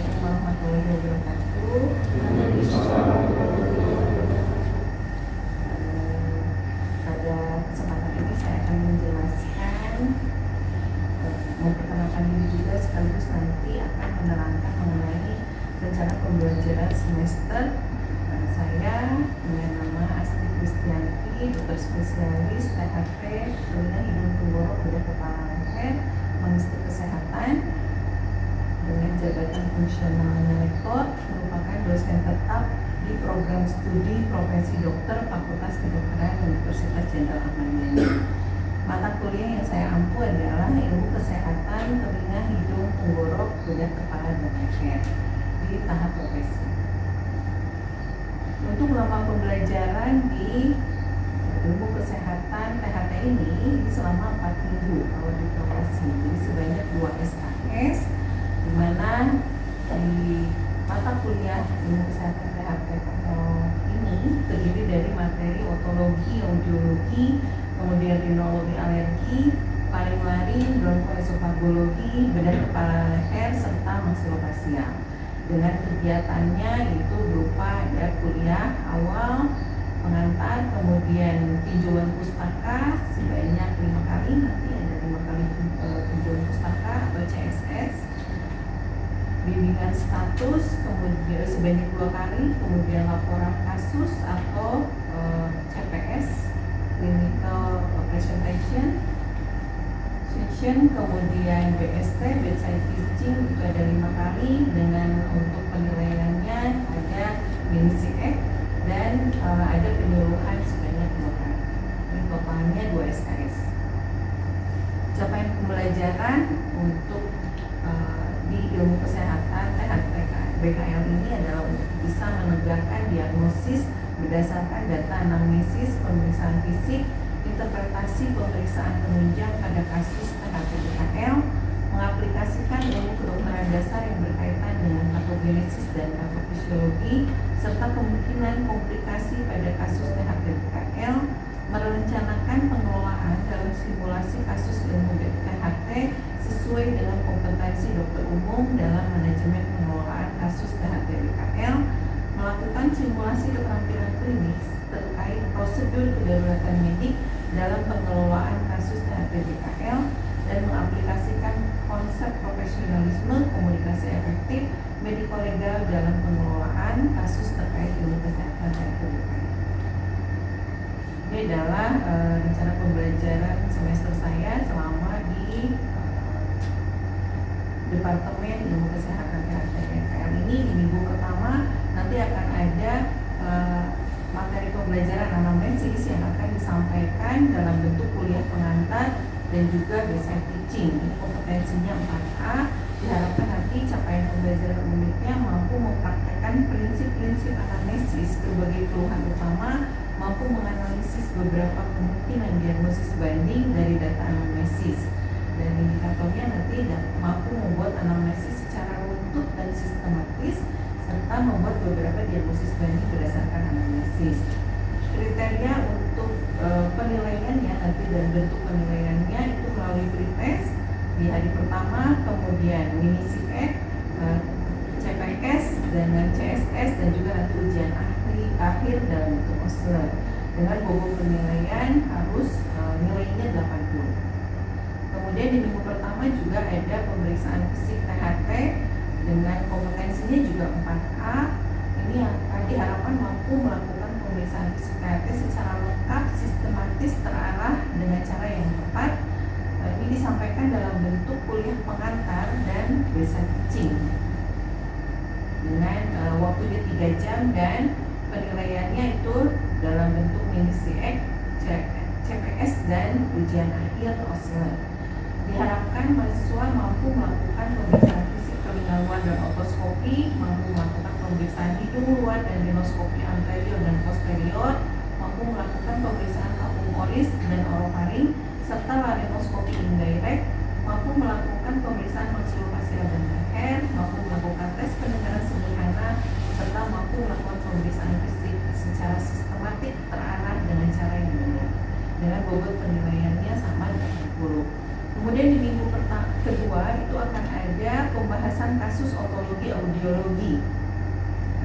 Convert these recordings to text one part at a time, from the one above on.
Assalamualaikum warahmatullahi wabarakatuh. Pada kesempatan ini saya akan menjelaskan, memperkenalkan diri juga sekaligus nanti akan menerangkan mengenai rencana pembelajaran semester. Saya dengan nama Astrid Kristianti, dokter spesialis THT telinga hidung tenggorok bedah kepala leher, magister kesehatan dengan jabatan fungsionalnya lektor, merupakan dosen tetap di program studi profesi dokter Fakultas Kedokteran Universitas Jenderal Ahmad Yani. Mata kuliah yang saya ampu adalah ilmu kesehatan telinga hidung tenggorok bedah kepala dan leher di tahap profesi. Untuk lama pembelajaran di ilmu kesehatan THT ini selama 4 minggu kalau di profesi, jadi sebanyak 2 SKS, di mana di mata kuliah ilmu kesehatan THT ini terdiri dari materi otologi, audiologi, kemudian rinologi alergi, laring-laring, bronkoesofagologi, bedah kepala leher, serta maksilofasial. Dengan kegiatannya itu berupa ada kuliah awal, pengantar, kemudian tinjauan pustaka sebanyak 5 kali, nanti ada 5 kali tinjauan pustaka atau CSS, bimbingan status kemudian sebanyak 2 kali, kemudian laporan kasus atau CPS, clinical presentation session, kemudian BST, bedside teaching itu ada 5 kali, dengan untuk penilaiannya ada mini ek dan ada penyuluhan sebanyak 2 kali. Ini totalnya 2 SKS. Capaian pembelajaran untuk di ilmu kesehatan THT BKL ini adalah untuk bisa menegakkan diagnosis berdasarkan data anamnesis, pemeriksaan fisik, interpretasi pemeriksaan penunjang pada kasus THT BKL, mengaplikasikan ilmu kedokteran dasar yang berkaitan dengan patogenesis dan patofisiologi, serta kemungkinan komplikasi pada kasus THT BKL, merencanakan pengelolaan dalam simulasi kasus ilmu THT sesuai dengan kompetensi dokter umum dalam manajemen pengelolaan kasus THT BKL, melakukan simulasi keterampilan klinis terkait prosedur kedaruratan medik dalam pengelolaan kasus THT BKL, dan mengaplikasikan konsep profesionalisme, komunikasi efektif, mediko-legal dalam pengelolaan kasus terkait ilmu kesehatan THT BKL. Ini adalah rencana pembelajaran semester saya selama di Departemen Ilmu Kesehatan THT BKL ini. Di minggu pertama nanti akan ada materi pembelajaran anamnesis yang akan disampaikan dalam bentuk kuliah pengantar dan juga basic teaching. Ini kompetensinya 4A. Diharapkan nanti capaian pembelajaran uniknya mampu mempraktekkan prinsip-prinsip anamnesis berbagai keluhan utama, mampu menganalisis beberapa kemungkinan diagnosis banding dari data anamnesis, dan indikatornya nanti mampu membuat anamnesis secara runtut dan sistematis, serta membuat beberapa diagnosis banding berdasarkan anamnesis. Kriteria untuk penilaiannya nanti dan bentuk penilaiannya itu melalui pretest di hari pertama, kemudian mini ek, CPS dengan CSS, dan juga nanti ujian akhir dalam bentuk OSLE. Dengan bobot penilaian harus nilainya 80. Kemudian di minggu pertama juga ada pemeriksaan fisik THT dengan kompetensinya juga 4A. Ini akan diharapkan mampu melakukan pemeriksaan fisik THT secara lengkap, sistematis, terarah dengan cara yang tepat. Ini disampaikan dalam bentuk kuliah pengantar dan basic teaching dengan waktunya 3 jam, dan penilaiannya itu dalam bentuk mini ek, CPS, dan ujian akhir OSLE. Diharapkan mahasiswa mampu melakukan pemeriksaan fisik telinga luar dan otoskopi, mampu melakukan pemeriksaan hidung luar dan rinoskopi anterior dan posterior, mampu melakukan pemeriksaan tabung oris dan orofaring, serta laryngoscopy indirect, mampu melakukan pemeriksaan maksilofasial dan leher, mampu melakukan tes pendengaran sederhana, serta mampu melakukan pemeriksaan fisik secara sistematik, terarah dengan cara yang benar. Dengan bobot penilaiannya sama 80. Kemudian di minggu kedua itu akan ada pembahasan kasus kasus otologi audiologi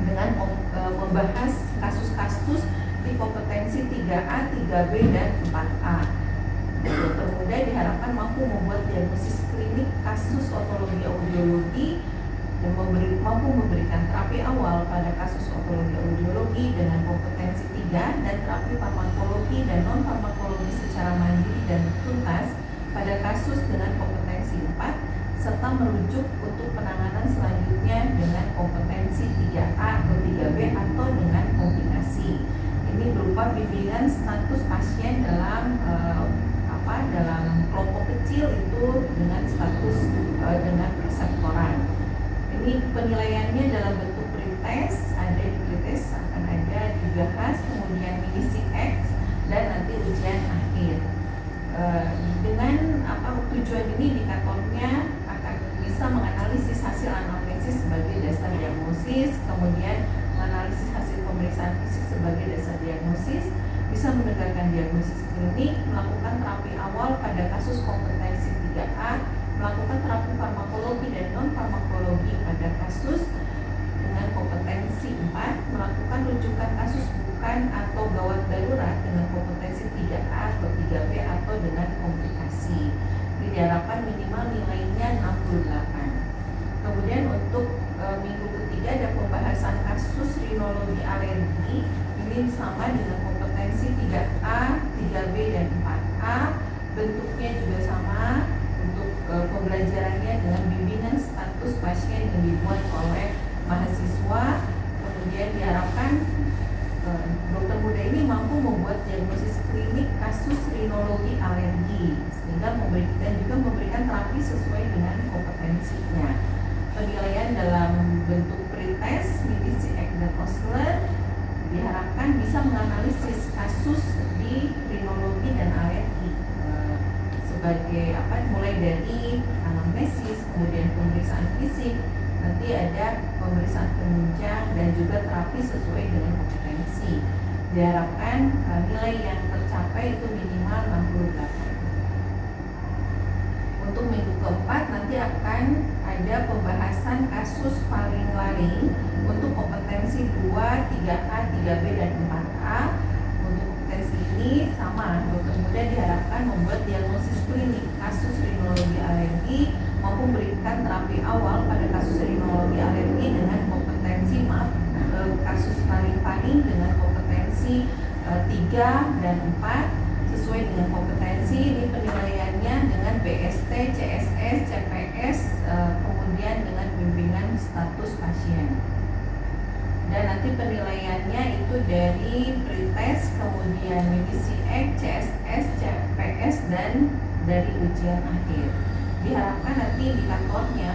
dengan membahas kasus-kasus di kompetensi 3A, 3B, dan 4A. Dokter muda diharapkan mampu membuat diagnosis klinik kasus otologi audiologi dan mampu memberikan terapi awal pada kasus otologi audiologi dengan kompetensi 3 dan terapi farmakologi dan non-farmakologi secara mandiri dan tuntas pada kasus dengan kompetensi 4 serta merujuk untuk penanganan selanjutnya dengan kompetensi 3A atau 3B atau dengan kombinasi. Ini berupa bimbingan status pasien dalam dalam kelompok kecil itu dengan status dengan reseptoran. Ini penilaiannya dalam bentuk pretest, ada di pretest akan ada dibahas, kemudian mini CX dan nanti ujian akhir. Dengan tujuan ini indikatornya akan bisa menganalisis hasil anamnesis sebagai dasar diagnosis, kemudian menganalisis hasil pemeriksaan fisik sebagai dasar diagnosis, bisa menegakkan diagnosis klinik, melakukan terapi awal pada kasus kompetensi 3A, melakukan terapi farmakologi dan non-farmakologi pada kasus dengan kompetensi 4, melakukan rujukan kasus bukan atau gawat darurat dengan kompetensi 3A atau 3B atau dengan komplikasi. Ini diharapkan minimal nilainya 68. Kemudian untuk minggu ketiga ada pembahasan kasus rinologi alergi. Ini sama dengan kompetensi 3A, 3B, dan 4A. Bentuknya juga sama. Untuk pembelajarannya dengan bimbingan status pasien yang dibuat oleh mahasiswa. Kemudian diharapkan dokter muda ini mampu membuat diagnosis klinik kasus rinologi alergi sehingga juga memberikan terapi sesuai dengan kompetensinya. Penilaian dalam bentuk pretest, mini CX, dan Osler diharapkan bisa menganalisis kasus di rinologi dan alergi sebagai mulai dari anamnesis, kemudian pemeriksaan fisik, nanti ada pemeriksaan penunjang dan juga terapi sesuai dengan kompetensi. Diharapkan nilai yang tercapai itu minimal 68. Untuk minggu keempat nanti akan ada pembahasan kasus faring-laring untuk kompetensi 2, 3A, 3B, dan 4A. Untuk kompetensi ini sama, dokter muda diharapkan membuat diagnosis klinik kasus rinologi alergi, mampu memberikan terapi awal pada kasus rinologi alergi dengan kompetensi kasus faring-laring dengan kompetensi 3 dan 4 sesuai dengan kompetensi. Ini penilaiannya dengan BST, CSS, CPS, kemudian dengan bimbingan status pasien. Dan nanti penilaiannya itu dari pretest, kemudian mini CX, CSS, CPS, dan dari ujian akhir. Diharapkan nanti indikatornya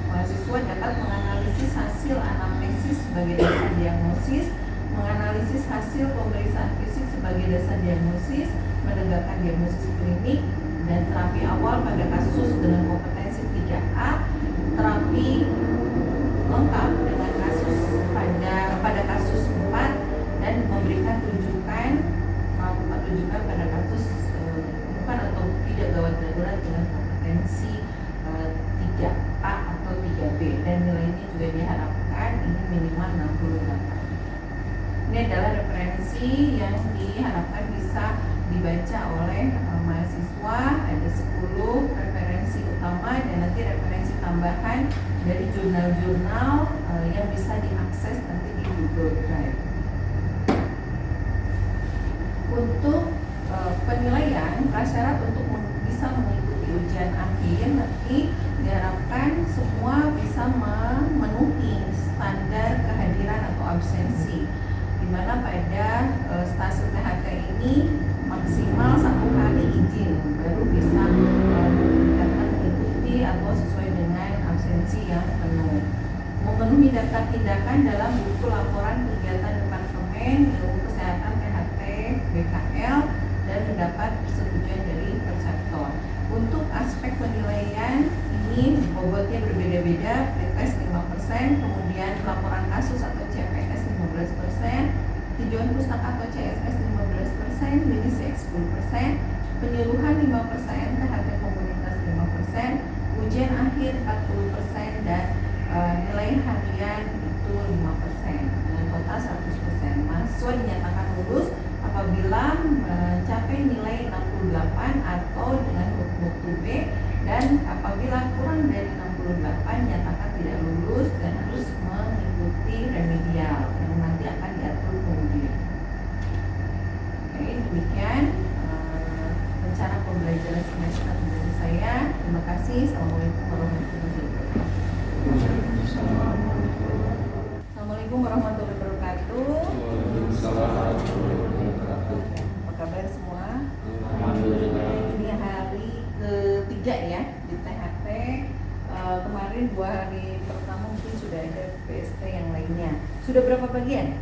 mahasiswa dapat menganalisis hasil anamnesis sebagai dasar diagnosis, menganalisis hasil pemeriksaan fisik sebagai dasar diagnosis, menegakkan diagnosis klinik dan terapi awal pada kasus dengan kompetensi 3A, terapi lengkap dengan kasus pada kasus 4 dan memberikan rujukan pada kasus bukan atau tidak gawat darurat dengan kompetensi 3A atau 3B, dan nilainya juga diharapkan ini minimal 68. Ini adalah referensi yang diharapkan bisa dibaca oleh mahasiswa. Ada 10 referensi utama dan nanti referensi tambahan dari jurnal-jurnal yang bisa diakses nanti di Google Drive. Untuk penilaian prasyarat untuk bisa mengikuti ujian akhir nanti diharapkan semua bisa memenuhi standar kehadiran atau absensi, di mana pada stasiun THT ini maksimal 1 kali izin baru bisa datang mengikuti atau sesuai dengan absensi yang penuh. Memenuhi daftar tindakan dalam buku laporan kegiatan Departemen Ilmu Kesehatan THT BKL dan mendapat persetujuan dari reseptor. Untuk aspek penilaian ini bobotnya berbeda-beda, pretest 5%, kemudian laporan kasus atau CPS 15%, tujuan pustaka atau CSS 15%, mini CX 10%, penyuluhan 5%, THT komunitas 5%, ujian akhir 40%, dan nilai harian itu 5%, dengan total 100%. Mahasiswa dinyatakan lulus apabila mencapai nilai 68 atau dengan mutu B, dan apabila kurang dari 68 nyatakan tidak lulus dan harus mengikuti remedial yang nanti akan diatur kemudian. Oke, demikian rencana pembelajaran semester dari saya. Terima kasih. Assalamualaikum warahmatullahi wabarakatuh. Assalamualaikum warahmatullahi wabarakatuh. Apa kabar semua? Ini hari ketiga ya di THT. Kemarin 2 hari pertama mungkin sudah ada PST yang lainnya. Sudah berapa bagian?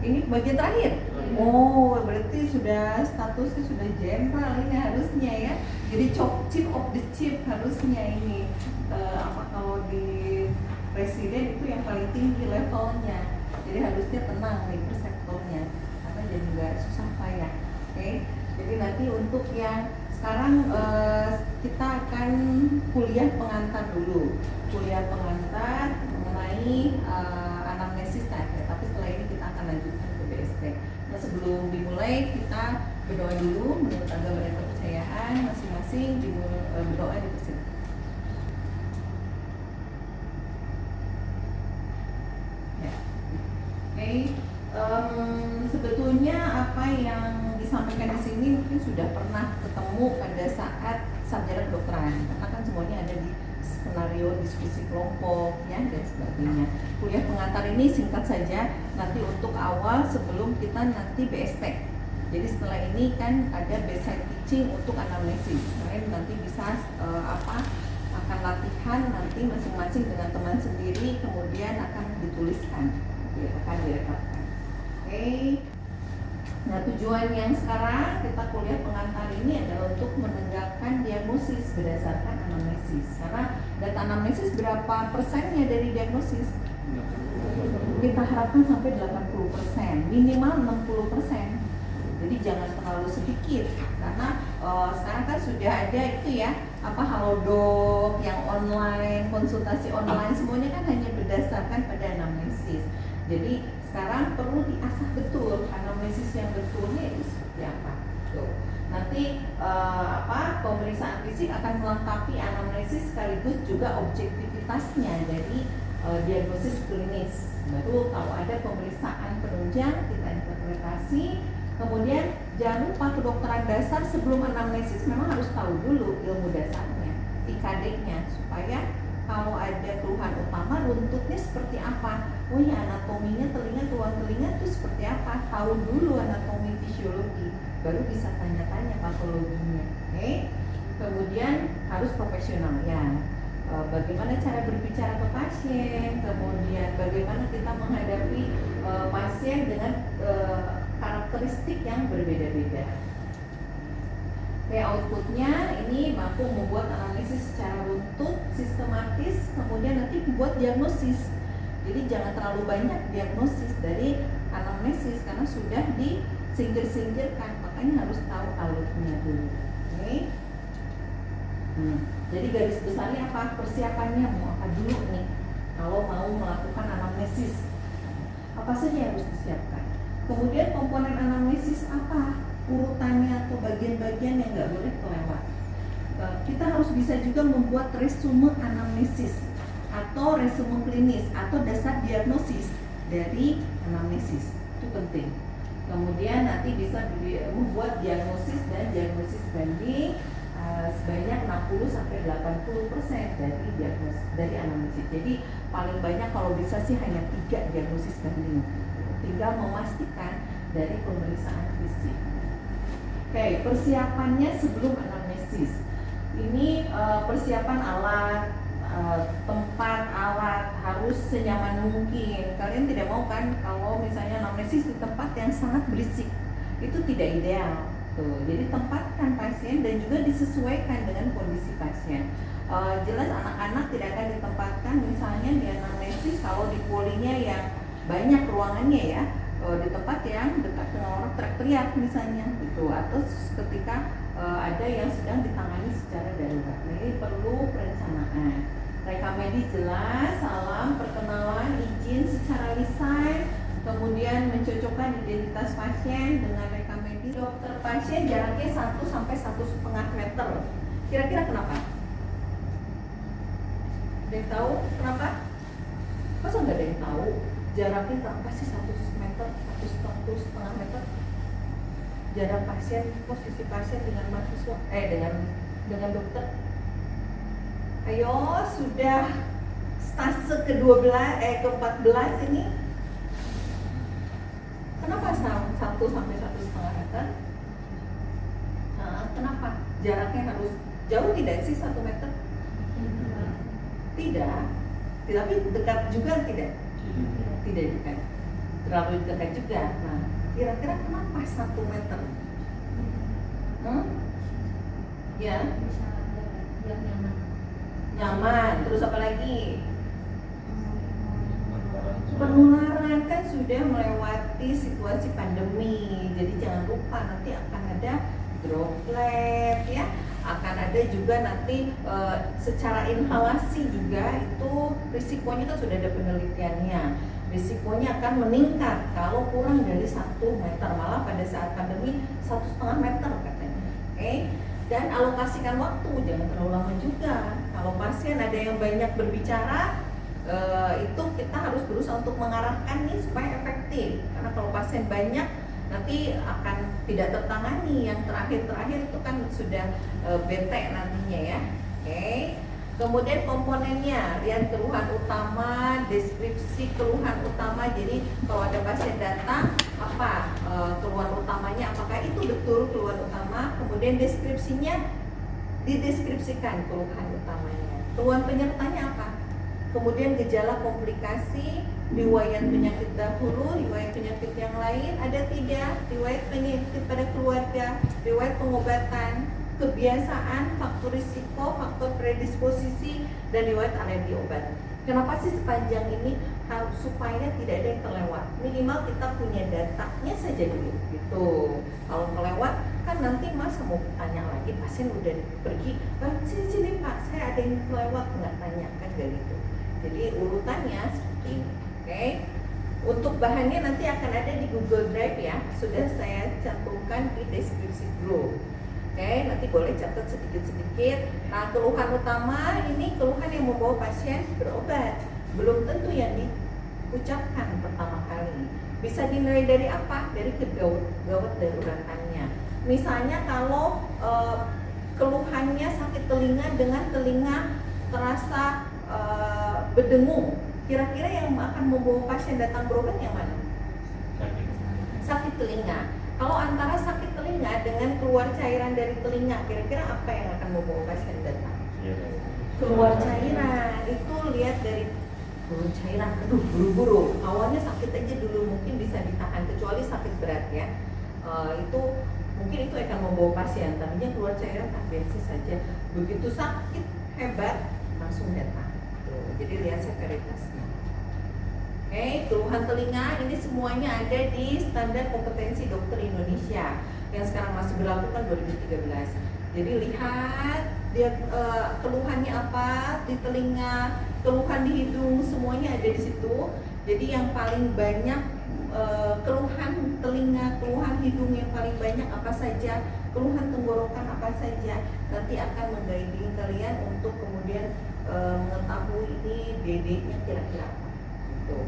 Ini bagian terakhir. Oh, berarti sudah statusnya sudah jenderal ini harusnya ya. Jadi chief of the chief harusnya ini. Kalau di presiden itu yang paling tinggi levelnya. Jadi harusnya tenang nih persektornya, karena jadi nggak susah payah. Oke. Jadi nanti untuk yang sekarang kita akan kuliah pengantar dulu. Kuliah pengantar mengenai anamnesis THT. Tapi setelah ini kita akan lanjutkan ke BST. Nah, sebelum dimulai kita berdoa dulu menurut agama dan kepercayaan masing-masing. Berdoa dipersilakan. Ya. Oke. Sebetulnya apa yang disampaikan di sini mungkin sudah pernah ketemu pada saat sarjana kedokteran, karena kan semuanya ada di skenario diskusi kelompok ya dan sebagainya. Kuliah pengantar ini singkat saja nanti untuk awal sebelum kita nanti BST. Jadi setelah ini kan ada bedside teaching untuk anamnesis. Kalian nanti bisa akan latihan nanti masing-masing dengan teman sendiri, kemudian akan dituliskan, akan direkapkan. Oke. Nah, tujuan yang sekarang kita kuliah pengantar ini adalah untuk menegakkan diagnosis berdasarkan anamnesis. Karena data anamnesis berapa persennya dari diagnosis? Kita harapkan sampai 80%, minimal 60%. Jadi jangan terlalu sedikit, karena sekarang kan sudah ada itu ya, Halodoc yang online, konsultasi online, semuanya kan hanya berdasarkan pada anamnesis. Jadi sekarang perlu diasah betul anamnesis yang betulnya itu seperti apa. Tuh. Nanti pemeriksaan fisik akan melengkapi anamnesis sekaligus juga objektivitasnya dari diagnosis klinis. Baru kalau ada pemeriksaan penunjang kita interpretasi. Kemudian jangan lupa kedokteran dasar sebelum anamnesis memang harus tahu dulu ilmu dasarnya, IKD-nya, supaya kalau ada keluhan utama runtutnya seperti apa. Oh ya, anatominya telinga, tulang telinga itu seperti apa, tahu dulu anatomi fisiologi, baru bisa tanya-tanya patologinya. Oke. Kemudian harus profesional ya. Bagaimana cara berbicara ke pasien, kemudian bagaimana kita menghadapi pasien dengan karakteristik yang berbeda-beda. Oke, outputnya ini mampu membuat analisis secara runtut, sistematis, kemudian nanti membuat diagnosis. Jadi jangan terlalu banyak diagnosis dari anamnesis karena sudah disingkir-singkirkan, makanya harus tahu alurnya dulu. Oke. Jadi garis besarnya apa? Persiapannya mau apa dulu nih? Kalau mau melakukan anamnesis, apa saja yang harus disiapkan? Kemudian komponen anamnesis apa? Urutannya atau bagian-bagian yang nggak boleh kelewat. Kita harus bisa juga membuat resume anamnesis atau resume klinis atau dasar diagnosis dari anamnesis. Itu penting. Kemudian nanti bisa membuat diagnosis dan diagnosis banding sebanyak 60-80% dari diagnosis dari anamnesis. Jadi paling banyak kalau bisa sih hanya 3 diagnosis banding. Tinggal memastikan dari pemeriksaan fisik. Oke, persiapannya sebelum anamnesis. Ini persiapan alat, tempat alat harus senyaman mungkin. Kalian tidak mau kan kalau misalnya anamnesis di tempat yang sangat berisik, itu tidak ideal. Tuh, jadi tempatkan pasien dan juga disesuaikan dengan kondisi pasien. Jelas anak-anak tidak akan ditempatkan misalnya di anamnesis kalau di polinya yang banyak ruangannya ya, di tempat yang dekat dengan orang teriak-teriak misalnya gitu, atau ketika ada yang sedang ditangani secara darurat. Nah, ini perlu perencanaan. Rekam medis jelas, salam, perkenalan, izin secara lisan, kemudian mencocokkan identitas pasien dengan rekam medis. Dokter pasien jaraknya 1 sampai 1,5 meter. Kira-kira kenapa? Ada yang tahu kenapa? Masa nggak ada yang tahu? Jaraknya berapa sih 1 meter, 1,5 meter? Jarak pasien, posisi pasien dengan mahasiswa, dengan dokter. Ayo, sudah stase ke-12, ke-14 ini. Kenapa 1 sampai 1,5 meter? Kenapa? Jaraknya harus jauh tidak sih 1 meter? Tidak. Tapi dekat juga tidak? Tidak dekat. Terlalu dekat juga. Nah, kira-kira kenapa 1 meter? Ya? Biar nyaman. Nyaman. Terus apa lagi? Penularan kan sudah melewati situasi pandemi. Jadi jangan lupa nanti akan ada droplet ya. Akan ada juga nanti secara inhalasi juga itu risikonya kan sudah ada penelitiannya. Risikonya akan meningkat kalau kurang dari 1 meter, malah pada saat pandemi 1,5 meter katanya. Oke. Dan alokasikan waktu, jangan terlalu lama juga. Kalau pasien ada yang banyak berbicara, itu kita harus berusaha untuk mengarahkan nih supaya efektif. Karena kalau pasien banyak nanti akan tidak tertangani. Yang terakhir itu kan sudah bete nantinya ya. Oke. Kemudian komponennya, lihat keluhan utama, deskripsi keluhan utama. Jadi kalau ada pasien datang, apa keluhan utamanya, apakah itu betul keluhan utama. Kemudian deskripsinya dideskripsikan keluhan utamanya. Keluhan penyertanya apa? Kemudian gejala komplikasi, riwayat penyakit dahulu, riwayat penyakit yang lain, ada tidak, riwayat penyakit pada keluarga, riwayat pengobatan, kebiasaan, faktor risiko, faktor predisposisi, dan riwayat alergi obat. Kenapa sih sepanjang ini harus supaya tidak ada yang terlewat? Minimal kita punya datanya saja dulu gitu. Kalau kelewat kan nanti masa mau tanya lagi, pasien udah pergi, sini Pak, saya ada yang kelewat, nggak tanya kan gak gitu. Jadi urutannya seperti ini. Oke. Untuk bahannya nanti akan ada di Google Drive ya, sudah saya cantumkan di deskripsi grup. Oke, nanti boleh catat sedikit-sedikit. Nah, keluhan utama ini keluhan yang membawa pasien berobat. Belum tentu yang diucapkan pertama kali. Bisa dinilai dari apa? Dari gawat daruratannya. Misalnya kalau keluhannya sakit telinga dengan telinga terasa berdengung. Kira-kira yang akan membawa pasien datang berobat yang mana? Sakit telinga. Kalau antara sakit telinga dengan keluar cairan dari telinga, kira-kira apa yang akan membawa pasien datang? Keluar cairan. Itu lihat dari keluar cairan. Aduh, buru-buru. Awalnya sakit aja dulu, mungkin bisa ditahan, kecuali sakit berat ya. Itu mungkin itu akan membawa pasien. Tadinya keluar cairan biasa saja. Begitu sakit hebat, langsung datang. Jadi lihat severitasnya. Oke, keluhan telinga ini semuanya ada di Standar Kompetensi Dokter Indonesia yang sekarang masih berlaku kan 2013. Jadi lihat dia keluhannya apa di telinga, keluhan di hidung, semuanya ada di situ. Jadi yang paling banyak keluhan telinga, keluhan hidung yang paling banyak apa saja, keluhan tenggorokan apa saja, nanti akan mengguiding kalian untuk kemudian mengetahui ini DD-nya kira-kira apa. Gitu.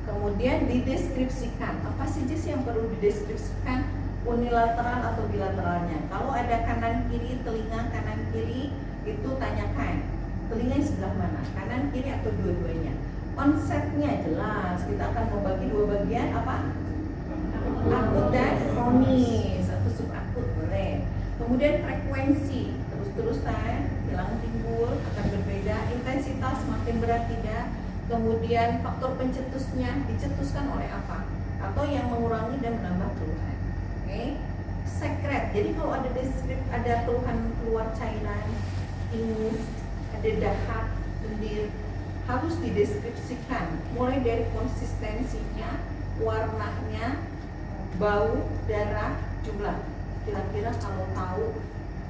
Kemudian dideskripsikan, apa saja sih yang perlu dideskripsikan, unilateral atau bilateralnya. Kalau ada kanan kiri, telinga kanan kiri, itu tanyakan telinganya sebelah mana, kanan kiri atau dua-duanya. Konsepnya jelas, kita akan membagi dua bagian apa? Akut dan kronis atau subakut boleh. Kemudian frekuensi terus-terusan hilang timbul akan berbeda, intensitas makin berat tidak. Kemudian faktor pencetusnya dicetuskan oleh apa? Atau yang mengurangi dan menambah keluhan. Oke. Sekret. Jadi kalau ada ada keluhan keluar cairan, ingus, ada dahak, lendir, harus dideskripsikan mulai dari konsistensinya, warnanya, bau, darah, jumlah. Kira-kira kalau tahu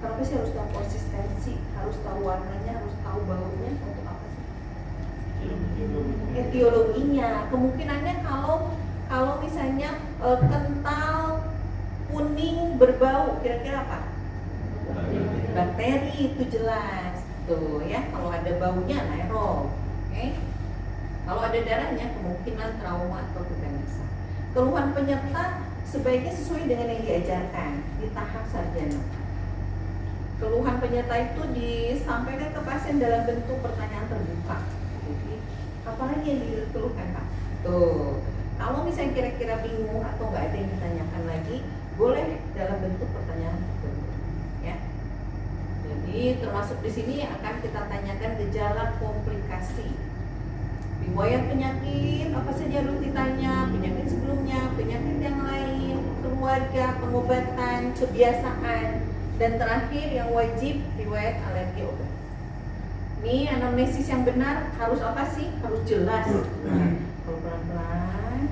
Kenapa sih harus tahu konsistensi, harus tahu warnanya, harus tahu baunya, untuk apa sih? Etiologinya. Kemungkinannya kalau misalnya kental kuning berbau, kira-kira apa? Bakteri, itu jelas tuh ya. Kalau ada baunya anaerob, oke. Kalau ada darahnya kemungkinan trauma atau keganasan. Keluhan penyerta sebaiknya sesuai dengan yang diajarkan di tahap sarjana. Keluhan penyerta itu disampaikan ke pasien dalam bentuk pertanyaan terbuka. Jadi apalagi yang dikeluhkan Pak? Tuh, kalau misalnya kira-kira bingung atau nggak ada yang ditanyakan lagi, boleh dalam bentuk pertanyaan terbuka, ya. Jadi termasuk di sini akan kita tanyakan gejala komplikasi, riwayat penyakit apa saja harus ditanya, penyakit sebelumnya, penyakit yang lain, keluarga, pengobatan, kebiasaan, dan terakhir yang wajib riwayat alergi obat. Ini anamnesis yang benar harus apa sih? Harus jelas. Kalau pelan-pelan,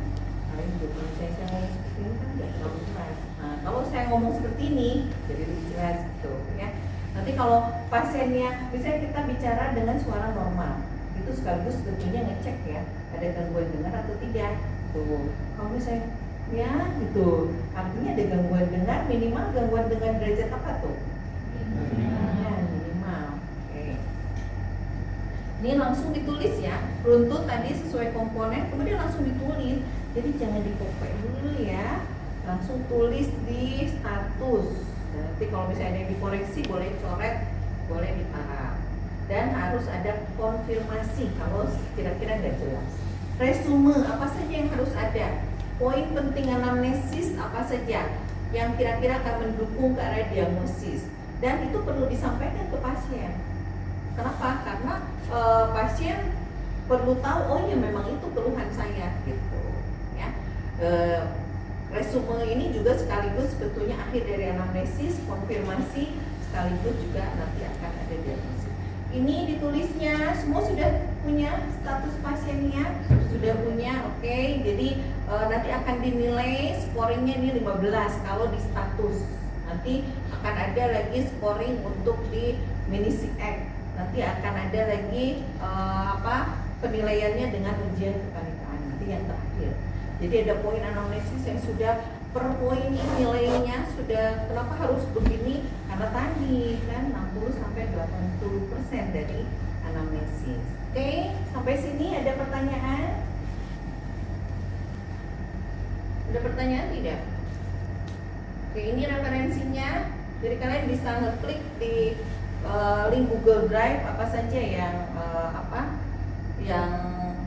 kalau saya ngomong seperti ini kan nggak terlalu jelas. Nah, kalau saya ngomong seperti ini, jadi lebih jelas gitu ya. Nanti kalau pasiennya, misalnya kita bicara dengan suara normal, itu sekaligus sebetulnya ngecek ya, ada gangguan dengar atau tidak. Tuh, kalau misalnya ya gitu, artinya ada gangguan dengar, minimal gangguan dengar derajat apa tuh? Ya, minimal. Oke. Ini langsung ditulis ya, runtut tadi sesuai komponen, kemudian langsung ditulis. Jadi jangan dikopek dulu ya, langsung tulis di status. Nanti kalau misalnya ada yang dikoreksi boleh coret, boleh ditarap. Dan harus ada konfirmasi kalau kira-kira nggak jelas. Resume apa saja yang harus ada? Poin penting anamnesis apa saja yang kira-kira akan mendukung ke arah diagnosis, dan itu perlu disampaikan ke pasien. Kenapa? Karena pasien perlu tahu, oh ya memang itu keluhan saya gitu ya. Resume ini juga sekaligus sebetulnya akhir dari anamnesis, konfirmasi, sekaligus juga nanti akan ada diagnosis. Ini ditulisnya semua sudah punya status pasiennya, sudah punya, oke. Jadi nanti akan dinilai scoringnya ini 15 kalau di status. Nanti akan ada lagi scoring untuk di mini SIEK. Nanti akan ada lagi penilaiannya dengan ujian kepanikan nanti yang terakhir. Jadi ada poin anamnesis yang sudah per poin nilainya sudah, kenapa harus begini? Karena tadi kan 60 sampai 80% dari anamnesis. Oke, sampai sini ada pertanyaan? Ada pertanyaan tidak? Oke, ini referensinya. Jadi kalian bisa ngeklik di link Google Drive apa saja yang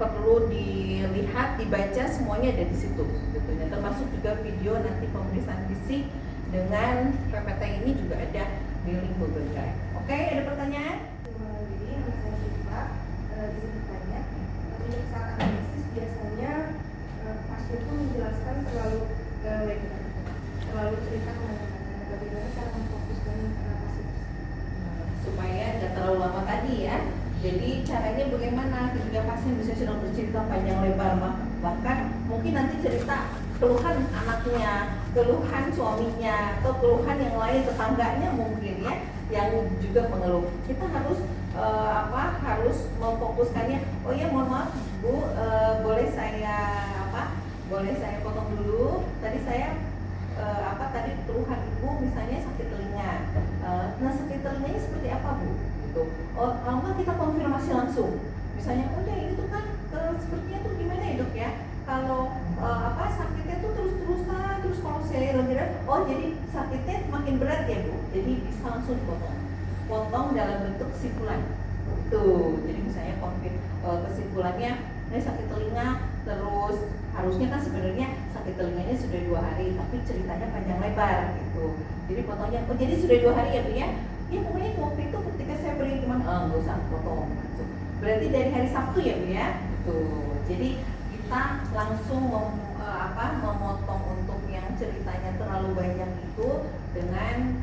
perlu dilihat, dibaca, semuanya ada di situ sebetulnya. Termasuk juga video nanti pemeriksaan fisik dengan PPT ini juga ada di link Google Drive. Oke, ada pertanyaan? Jadi yang saya coba di sini bertanya, untuk saat analisis biasanya pasien itu menjelaskan terlalu cerita kemana-mana. Bagaimana cara memfokuskan pasien supaya nggak terlalu lama tadi ya. Jadi caranya bagaimana ketika pasien bisa sedang bercerita panjang lebar, bahkan mungkin nanti cerita keluhan anaknya, keluhan suaminya, atau keluhan yang lain, tetangganya mungkin ya, yang juga mengeluh. Kita harus harus memfokuskannya. Oh ya, mohon maaf Bu, boleh saya potong dulu. Tadi saya tadi keluhan Ibu misalnya sakit telinga. Nah, sakit telinganya seperti apa Bu? Gitu. Oh, kalau nggak kita konfirmasi langsung. Misalnya, oh ya itu kan sepertinya tuh gimana ya Dok ya? Kalau sakitnya tuh terus-terusan, terus kalau saya lagi oh jadi sakitnya makin berat ya Bu. Jadi bisa langsung potong dalam bentuk kesimpulan. Tuh, jadi misalnya kesimpulannya ini sakit telinga, terus harusnya kan sebenarnya sakit telinganya sudah 2 hari, tapi ceritanya panjang lebar gitu. Jadi potongnya, oh jadi sudah 2 hari ya Bu ya? Ya pokoknya waktu itu ketika saya beri gimana, nggak usah potong. Berarti dari hari Sabtu ya Bu ya? Tuh, jadi kita langsung memotong untuk yang ceritanya terlalu banyak itu dengan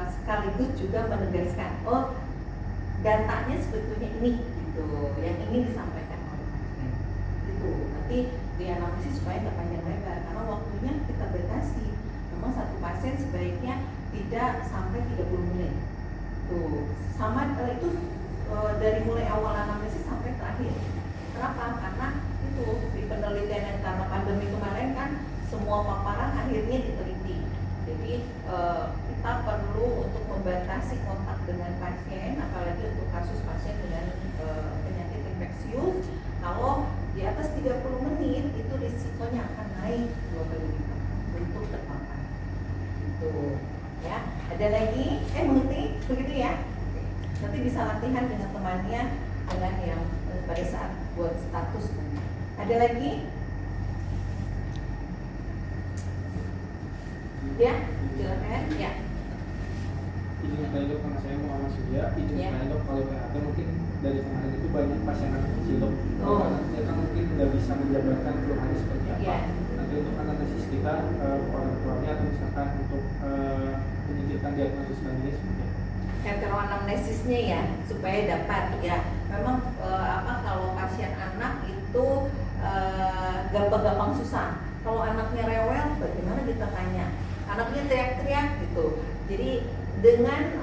sekaligus juga menegaskan, oh datanya sebetulnya ini gitu, yang ingin disampaikan oleh pasien. Itu nanti dianalisis supaya nggak panjang lebar, karena waktunya kita batasi. Memang satu pasien sebaiknya tidak sampai 30 menit. Tuh, sama itu dari mulai awal anamnesis sampai terakhir. Kenapa? Karena itu di penelitian yang karena pandemi kemarin kan semua paparan akhirnya diteliti. Jadi kita perlu untuk membatasi kontak dengan pasien, apalagi untuk kasus pasien dengan penyakit infeksius. Kalau di atas 30 menit itu risikonya akan naik 2 kali lipat untuk terpapar. Itu ya. Ada lagi? Mengerti? Begitu ya? Nanti bisa latihan dengan temannya dengan yang pada saat buat status. Ada lagi? Ya, silakan. Ya. Izin tanya dok, karena saya Muhammad Surya. Izin tanya dok, kalau PHP mungkin dari kemarin itu banyak pasien anak kecil dok. Nanti kan mungkin nggak bisa menjabarkan keluhannya seperti apa. Nanti untuk analisis kita orang tuanya atau misalkan untuk menyingkirkan diagnosis nantinya seperti apa. Heteroanamnesisnya ya, supaya dapat ya. Memang kalau pasien anak itu gampang-gampang susah. Kalau anaknya rewel, bagaimana kita tanya? Anaknya teriak-teriak gitu. Jadi dengan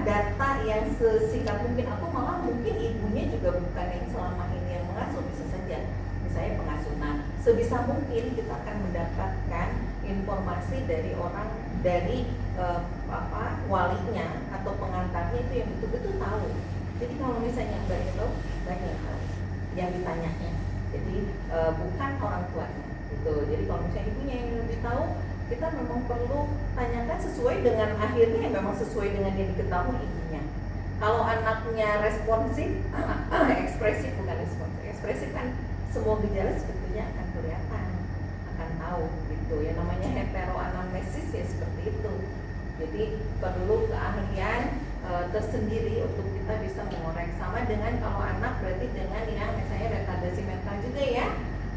data yang sesingkat mungkin, atau malah mungkin ibunya juga bukan yang selama ini yang mengasuh, bisa saja misalnya pengasuh. Nah, sebisa mungkin kita akan mendapatkan informasi dari walinya atau pengantarnya itu yang betul-betul tahu. Jadi kalau misalnya Mbak itu banyak yang ditanyanya, jadi bukan orang tuanya gitu. Jadi kalau misalnya ibunya yang lebih tahu, kita memang perlu tanyakan sesuai dengan akhirnya, memang sesuai dengan yang diketahui ibunya. Kalau anaknya responsif, ekspresif bukan responsif, ekspresif kan semua gejala sebetulnya akan kelihatan, akan tahu gitu. Yang namanya heteroanamnesis ya seperti itu. Jadi perlu keahlian tersendiri untuk kita bisa mengorek. Sama dengan kalau anak berarti dengan yang misalnya retardasi mental juga ya,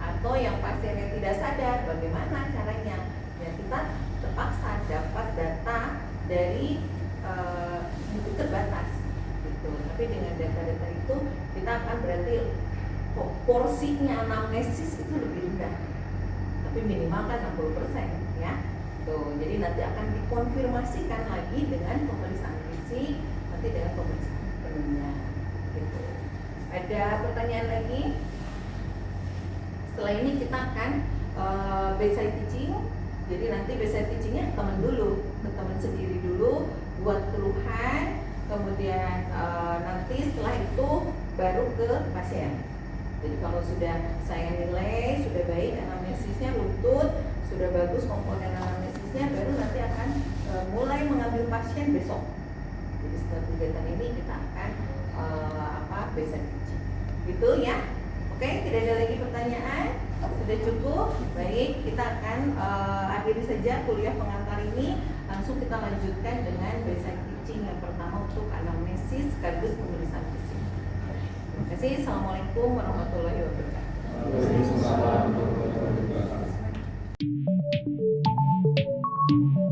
atau yang pasiennya tidak sadar, bagaimana caranya? Ya kita terpaksa dapat data dari itu terbatas gitu. Tapi dengan data-data itu kita akan berarti porsinya anamnesis itu lebih rendah. Tapi minimal kan 60% ya. Tuh, jadi nanti akan dikonfirmasikan lagi dengan pemeriksaan fisik, nanti dengan pemeriksaan penuhnya gitu. Ada pertanyaan lagi? Setelah ini kita akan bedside teaching. Jadi nanti bedside teachingnya teman dulu, ke teman sendiri dulu, buat keluhan, kemudian nanti setelah itu baru ke pasien. Jadi kalau sudah saya nilai sudah baik anamnesisnya, lutut sudah bagus komponen anamnesisnya, baru nanti akan mulai mengambil pasien besok. Jadi setelah kegiatan ini kita akan bedside teaching. Gitu ya. Oke, tidak ada lagi pertanyaan. Sudah cukup. Baik, kita akan akhiri saja kuliah pengantar ini. Langsung kita lanjutkan dengan bedside teaching yang pertama untuk anamnesis sekaligus pemeriksaan fisik. Terima kasih. Assalamualaikum warahmatullahi wabarakatuh. Waalaikumsalam warahmatullahi wabarakatuh.